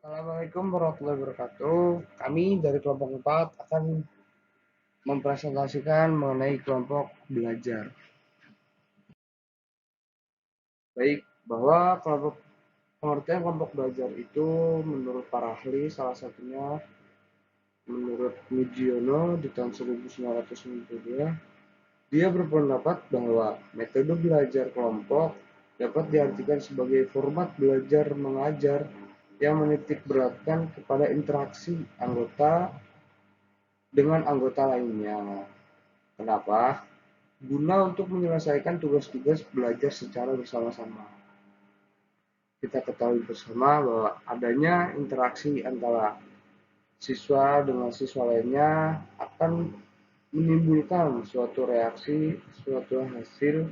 Assalamualaikum warahmatullahi wabarakatuh. Kami dari kelompok 4 akan mempresentasikan mengenai kelompok belajar. Baik, bahwa pengertian kelompok belajar itu menurut para ahli salah satunya menurut Mujiono di tahun 1992, dia berpendapat bahwa metode belajar kelompok dapat diartikan sebagai format belajar mengajar yang menitik beratkan kepada interaksi anggota dengan anggota lainnya. Kenapa? Guna untuk menyelesaikan tugas-tugas belajar secara bersama-sama. Kita ketahui bersama bahwa adanya interaksi antara siswa dengan siswa lainnya akan menimbulkan suatu reaksi, suatu hasil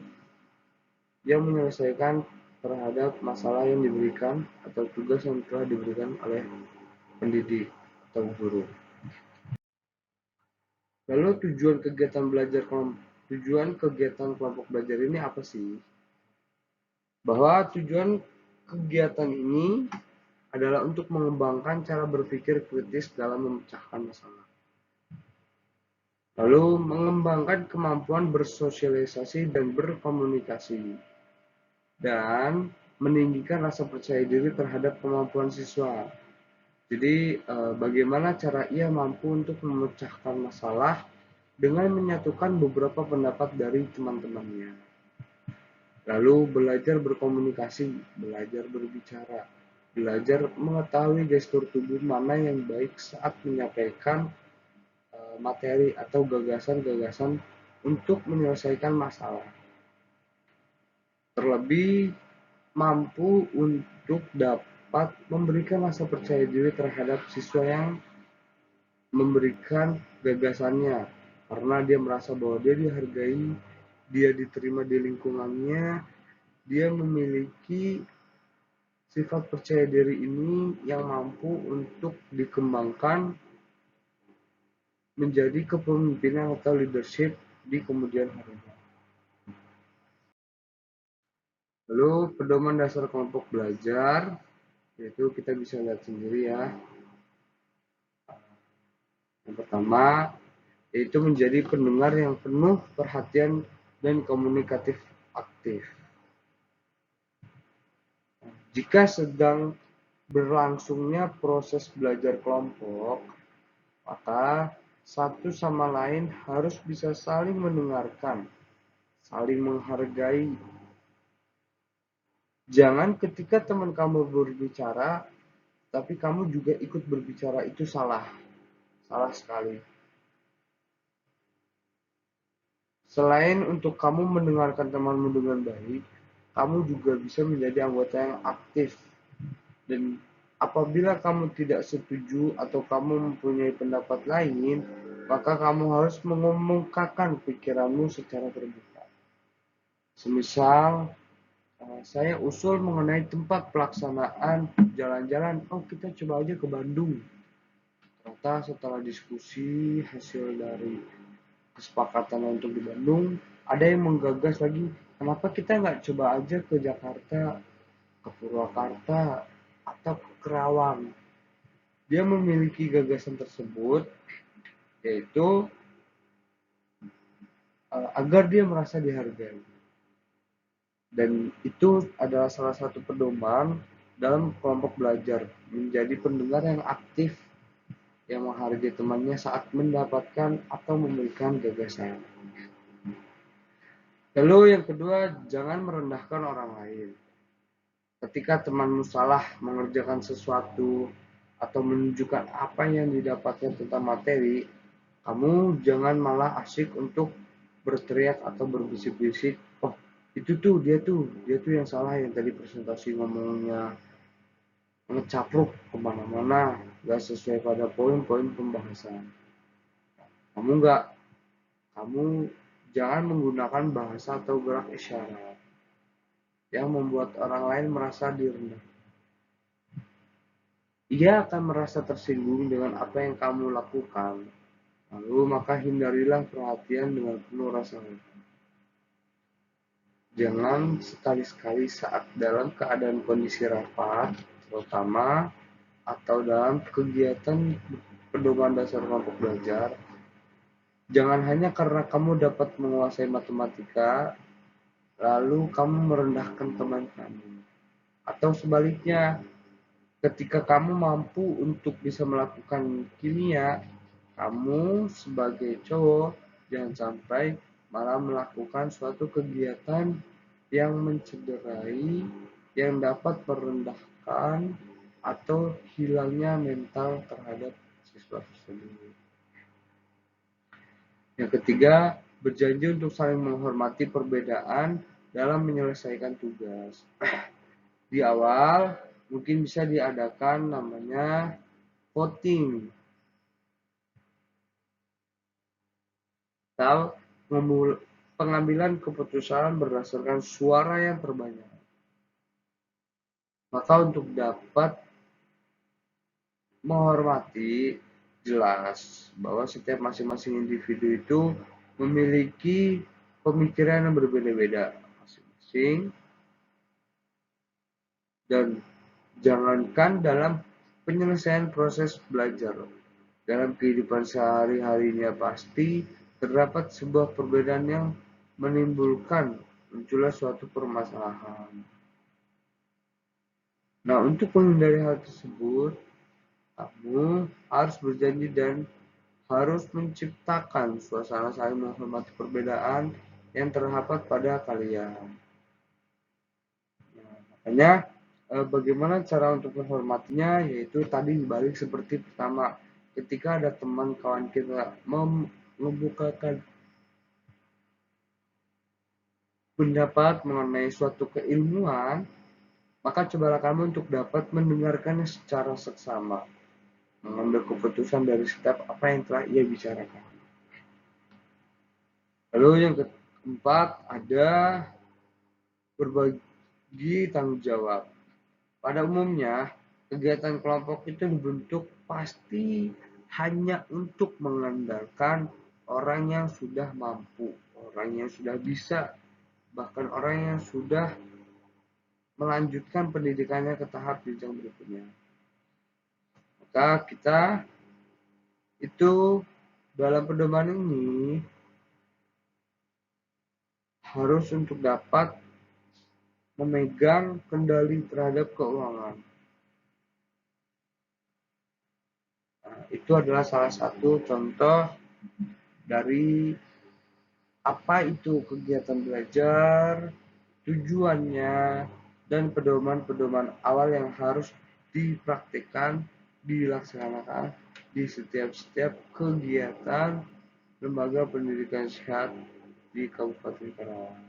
yang menyelesaikan terhadap masalah yang diberikan atau tugas yang telah diberikan oleh pendidik atau guru. Lalu tujuan kegiatan kelompok belajar ini apa sih? Bahwa tujuan kegiatan ini adalah untuk mengembangkan cara berpikir kritis dalam memecahkan masalah. Lalu mengembangkan kemampuan bersosialisasi dan berkomunikasi. Dan meninggikan rasa percaya diri terhadap kemampuan siswa. Jadi bagaimana cara ia mampu untuk memecahkan masalah dengan menyatukan beberapa pendapat dari teman-temannya. Lalu belajar berkomunikasi, belajar berbicara, belajar mengetahui gestur tubuh mana yang baik saat menyampaikan materi atau gagasan-gagasan untuk menyelesaikan masalah. Terlebih mampu untuk dapat memberikan rasa percaya diri terhadap siswa yang memberikan gagasannya, karena dia merasa bahwa dia dihargai, dia diterima di lingkungannya, dia memiliki sifat percaya diri ini yang mampu untuk dikembangkan menjadi kepemimpinan atau leadership di kemudian hari. Lalu pedoman dasar kelompok belajar, yaitu kita bisa lihat sendiri ya. Yang pertama, yaitu menjadi pendengar yang penuh perhatian dan komunikatif aktif. Jika sedang berlangsungnya proses belajar kelompok, maka satu sama lain harus bisa saling mendengarkan, saling menghargai. Jangan ketika teman kamu berbicara, tapi kamu juga ikut berbicara, itu salah. Salah sekali. Selain untuk kamu mendengarkan temanmu dengan baik, kamu juga bisa menjadi anggota yang aktif. Dan apabila kamu tidak setuju atau kamu mempunyai pendapat lain, maka kamu harus mengemukakan pikiranmu secara terbuka. Semisal, saya usul mengenai tempat pelaksanaan jalan-jalan, kita coba aja ke Bandung. Ternyata setelah diskusi hasil dari kesepakatan untuk di Bandung, ada yang menggagas lagi, kenapa kita nggak coba aja ke Jakarta, ke Purwakarta, atau ke Kerawang. Dia memiliki gagasan tersebut, yaitu agar dia merasa dihargai. Dan itu adalah salah satu pedoman dalam kelompok belajar, menjadi pendengar yang aktif, yang menghargai temannya saat mendapatkan atau memberikan gagasan. Lalu yang kedua, jangan merendahkan orang lain. Ketika temanmu salah mengerjakan sesuatu atau menunjukkan apa yang didapatkan tentang materi, kamu jangan malah asyik untuk berteriak atau berbisik-bisik, oh itu tuh dia tuh yang salah, yang tadi presentasi ngomongnya ngecapruk kemana-mana, gak sesuai pada poin-poin pembahasan. Kamu jangan menggunakan bahasa atau gerak isyarat yang membuat orang lain merasa direndahkan. Ia akan merasa tersinggung dengan apa yang kamu lakukan. Lalu maka hindarilah perhatian dengan penuh rasa hormat. Jangan sekali-sekali saat dalam keadaan kondisi rapat, terutama atau dalam kegiatan pedoman dasar kelompok belajar, jangan hanya karena kamu dapat menguasai matematika, lalu kamu merendahkan teman kamu. Atau sebaliknya, ketika kamu mampu untuk bisa melakukan kimia, kamu sebagai cowok jangan sampai malah melakukan suatu kegiatan yang mencederai, yang dapat merendahkan atau hilangnya mental terhadap siswa tersebut. Yang ketiga, berjanji untuk saling menghormati perbedaan dalam menyelesaikan tugas. Di awal, mungkin bisa diadakan namanya voting atau pengambilan keputusan berdasarkan suara yang terbanyak. Maka untuk dapat menghormati, jelas bahwa setiap masing-masing individu itu memiliki pemikiran yang berbeda-beda masing-masing, dan jangankan dalam penyelesaian proses belajar, dalam kehidupan sehari-harinya pasti terdapat sebuah perbedaan yang menimbulkan munculnya suatu permasalahan. Nah, untuk menghindari hal tersebut, kamu harus berjanji dan harus menciptakan suasana saling menghormati perbedaan yang terdapat pada kalian. Nah, makanya bagaimana cara untuk menghormatinya, yaitu tadi dibalik seperti pertama, ketika ada teman kawan kita membukakan pendapat mengenai suatu keilmuan, maka cobalah kamu untuk dapat mendengarkannya secara seksama, mengambil keputusan dari setiap apa yang telah ia bicarakan. Lalu yang keempat ada berbagi tanggung jawab. Pada umumnya, kegiatan kelompok itu dibentuk pasti hanya untuk mengandalkan orang yang sudah mampu, orang yang sudah bisa, bahkan orang yang sudah melanjutkan pendidikannya ke tahap jenjang berikutnya. Maka kita itu dalam pedoman ini harus untuk dapat memegang kendali terhadap keuangan. Nah, itu adalah salah satu contoh dari apa itu kegiatan belajar, tujuannya, dan pedoman-pedoman awal yang harus dipraktikkan, dilaksanakan di setiap kegiatan lembaga pendidikan sehat di Kabupaten Karawang.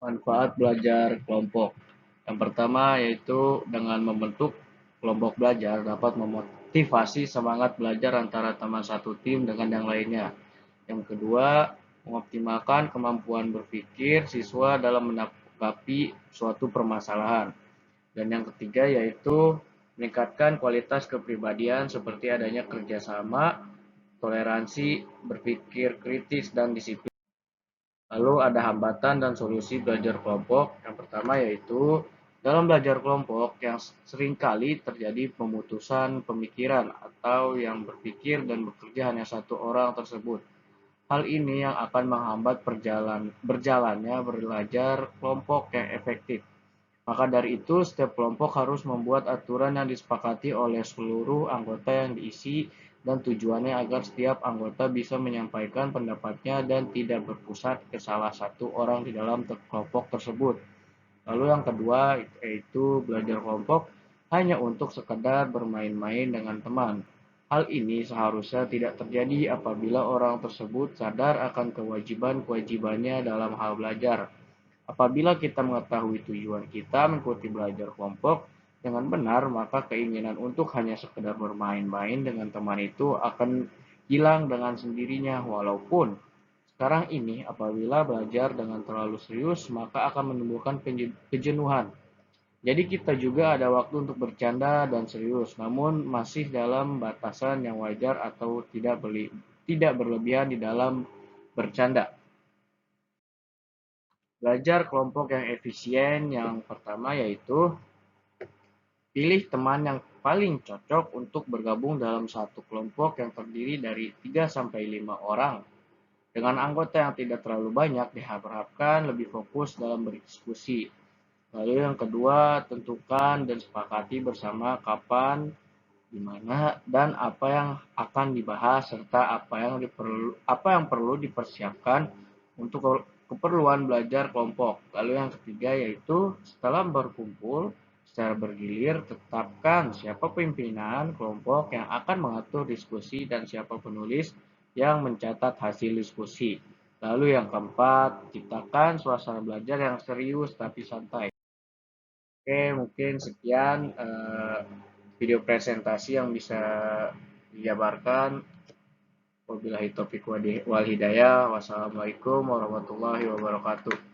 Manfaat belajar kelompok. Yang pertama yaitu dengan membentuk kelompok belajar dapat memotivasi semangat belajar antara teman satu tim dengan yang lainnya. Yang kedua, mengoptimalkan kemampuan berpikir siswa dalam menanggapi suatu permasalahan. Dan yang ketiga yaitu meningkatkan kualitas kepribadian seperti adanya kerjasama, toleransi, berpikir kritis, dan disiplin. Lalu ada hambatan dan solusi belajar kelompok. Yang pertama yaitu dalam belajar kelompok yang seringkali terjadi pemutusan pemikiran atau yang berpikir dan bekerja hanya satu orang tersebut. Hal ini yang akan menghambat berjalannya belajar kelompok yang efektif. Maka dari itu, setiap kelompok harus membuat aturan yang disepakati oleh seluruh anggota yang diisi dan tujuannya agar setiap anggota bisa menyampaikan pendapatnya dan tidak berpusat ke salah satu orang di dalam kelompok tersebut. Lalu yang kedua yaitu belajar kelompok hanya untuk sekedar bermain-main dengan teman. Hal ini seharusnya tidak terjadi apabila orang tersebut sadar akan kewajiban-kewajibannya dalam hal belajar. Apabila kita mengetahui tujuan kita mengikuti belajar kelompok dengan benar, maka keinginan untuk hanya sekedar bermain-main dengan teman itu akan hilang dengan sendirinya. Walaupun sekarang ini apabila belajar dengan terlalu serius, maka akan menimbulkan kejenuhan. Jadi kita juga ada waktu untuk bercanda dan serius, namun masih dalam batasan yang wajar atau tidak berlebihan di dalam bercanda. Belajar kelompok yang efisien yang pertama yaitu Pilih teman yang paling cocok untuk bergabung dalam satu kelompok yang terdiri dari 3 sampai 5 orang. Dengan anggota yang tidak terlalu banyak, diharapkan lebih fokus dalam berdiskusi. Lalu yang kedua, tentukan dan sepakati bersama kapan, di mana, dan apa yang akan dibahas serta apa yang perlu dipersiapkan untuk keperluan belajar kelompok. Lalu yang ketiga yaitu setelah berkumpul secara bergilir, tetapkan siapa pimpinan kelompok yang akan mengatur diskusi dan siapa penulis yang mencatat hasil diskusi. Lalu yang keempat, ciptakan suasana belajar yang serius tapi santai. Oke, mungkin sekian video presentasi yang bisa dijabarkan. Wabillahi taufiq wal hidayah. Wassalamualaikum warahmatullahi wabarakatuh.